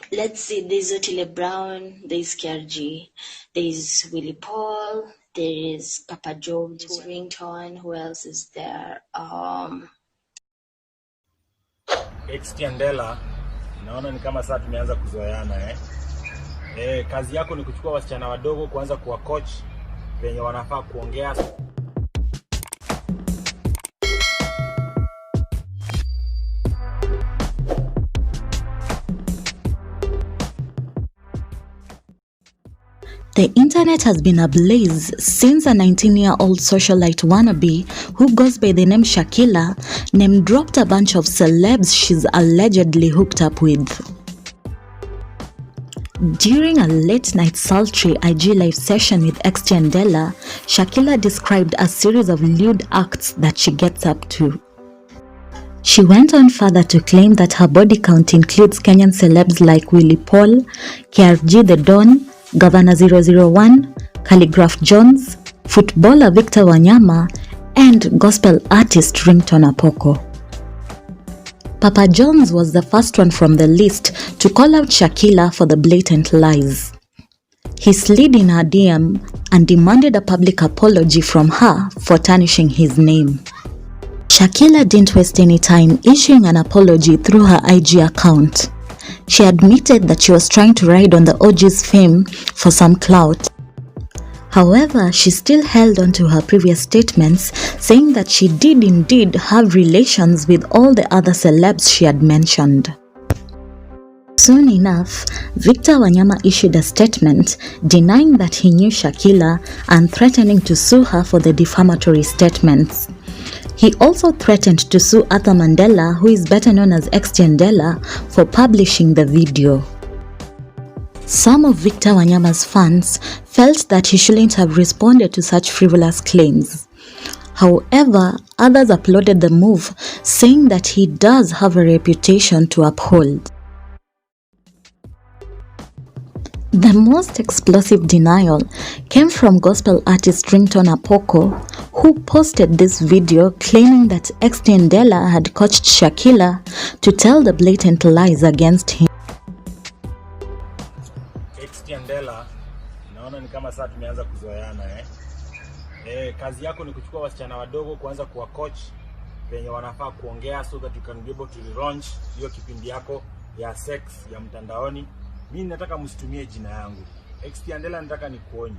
Let's see, there's Otile Brown, there's KRG, there's Willy Paul, there is Papa Jones, Ringtone, who else is there? Xtian dela, naona ni kama sasa tumeanza kuzoeana kazi yako ni kuchukua wasichana wadogo kuanza kuwa coach penye wanafaa kuongea. The internet has been ablaze since a 19-year-old socialite wannabe who goes by the name Shakilla name-dropped a bunch of celebs she's allegedly hooked up with. During a late-night sultry IG live session with xtian dela, Shakilla described a series of lewd acts that she gets up to. She went on further to claim that her body count includes Kenyan celebs like Willy Paul, KRG The Don, Governor 001, Khaligraph Jones, footballer Victor Wanyama, and gospel artist Ringtone Apoko. Papa Jones was the first one from the list to call out Shakilla for the blatant lies. He slid in her DM and demanded a public apology from her for tarnishing his name. Shakilla didn't waste any time issuing an apology through her IG account. She admitted that she was trying to ride on the OG's fame for some clout. However, she still held on to her previous statements, saying that she did indeed have relations with all the other celebs she had mentioned. Soon enough, Victor Wanyama issued a statement denying that he knew Shakilla and threatening to sue her for the defamatory statements. He also threatened to sue Arthur Mandela, who is better known as xtian dela, for publishing the video. Some of Victor Wanyama's fans felt that he shouldn't have responded to such frivolous claims. However, others applauded the move, saying that he does have a reputation to uphold. The most explosive denial came from gospel artist Ringtone Apoko, who posted this video claiming that xtian dela had coached Shakilla to tell the blatant lies against him. Xtian dela, naona ni kama sasa tumeanza kuzoeana kazi yako ni kuchukua wasichana wadogo kuanza kuwa coach penye wanafaa kuongea so that you can be able to relaunch hiyo kipindi yako ya sex ya mtandaoni. Mimi nataka msitumie jina yangu. Xtian dela, nataka nikuonye.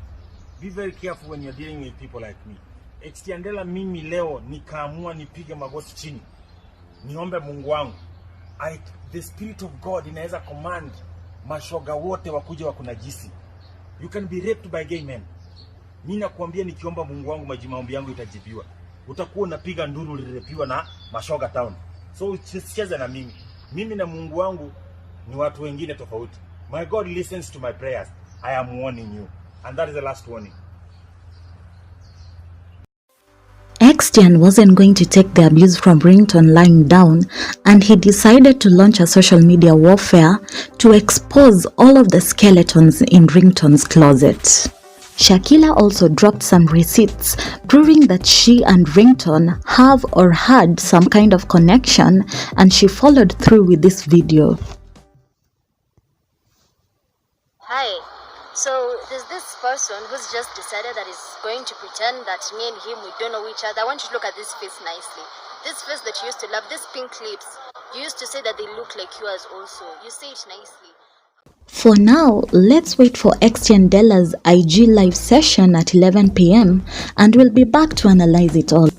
Be very careful when you're dealing with people like me. Xtian dela, mimi leo nikaamua nipige magoti chini. Niombe Mungu wangu. The spirit of God inaweza command mashoga wote wakuje wakunajisi. You can be raped by gay men. Mimi nakwambia nikiomba Mungu wangu maombi yangu itajibiwa. Utakuwa unapiga nduru ulirepiwa na mashoga town. So usicheze na mimi. Mimi na Mungu wangu ni watu wengine tofauti. My God listens to my prayers. I am warning you. And that is the last warning. Xtian wasn't going to take the abuse from Ringtone lying down, and he decided to launch a social media warfare to expose all of the skeletons in Ringtone's closet. Shakilla also dropped some receipts proving that she and Ringtone have or had some kind of connection, and she followed through with this video. Hi, so there's this person who's just decided that he's going to pretend that me and him, we don't know each other. I want you to look at this face nicely. This face that you used to love, these pink lips, you used to say that they look like yours also. You say it nicely. For now, let's wait for xtian dela's IG live session at 11 p.m. and we'll be back to analyze it all.